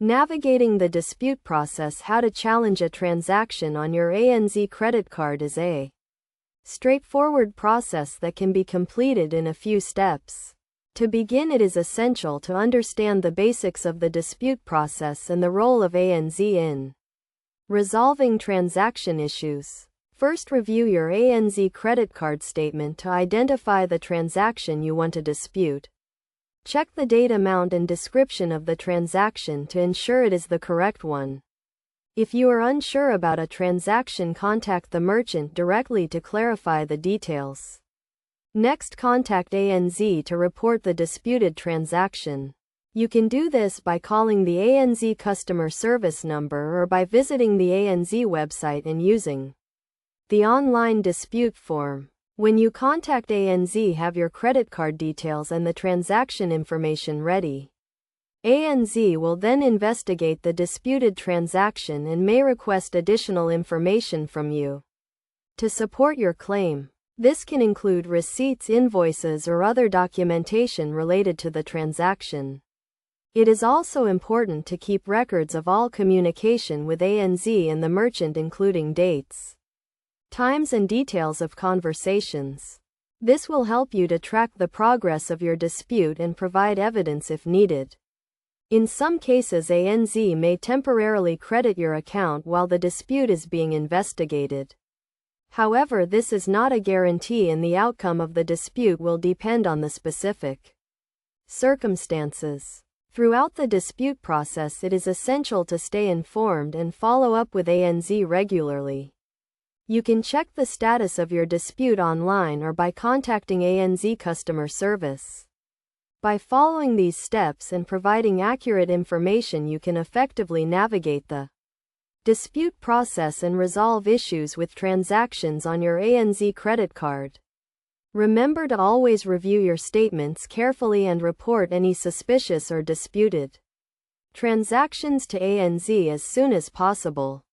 Navigating the dispute process. How to challenge a transaction on your ANZ credit card is a straightforward process that can be completed in a few steps. To begin, it is essential to understand the basics of the dispute process and the role of ANZ in resolving transaction issues. First, review your ANZ credit card statement to identify the transaction you want to dispute. Check the date, amount, and description of the transaction to ensure it is the correct one. If you are unsure about a transaction, contact the merchant directly to clarify the details. Next, contact ANZ to report the disputed transaction. You can do this by calling the ANZ customer service number or by visiting the ANZ website and using the online dispute form. When you contact ANZ, have your credit card details and the transaction information ready. ANZ will then investigate the disputed transaction and may request additional information from you to support your claim. This can include receipts, invoices, or other documentation related to the transaction. It is also important to keep records of all communication with ANZ and the merchant, including dates, times, and details of conversations. This will help you to track the progress of your dispute and provide evidence if needed. In some cases, ANZ may temporarily credit your account while the dispute is being investigated. However, this is not a guarantee, and the outcome of the dispute will depend on the specific circumstances. Throughout the dispute process, it is essential to stay informed and follow up with ANZ regularly. You can check the status of your dispute online or by contacting ANZ customer service. By following these steps and providing accurate information, you can effectively navigate the dispute process and resolve issues with transactions on your ANZ credit card. Remember to always review your statements carefully and report any suspicious or disputed transactions to ANZ as soon as possible.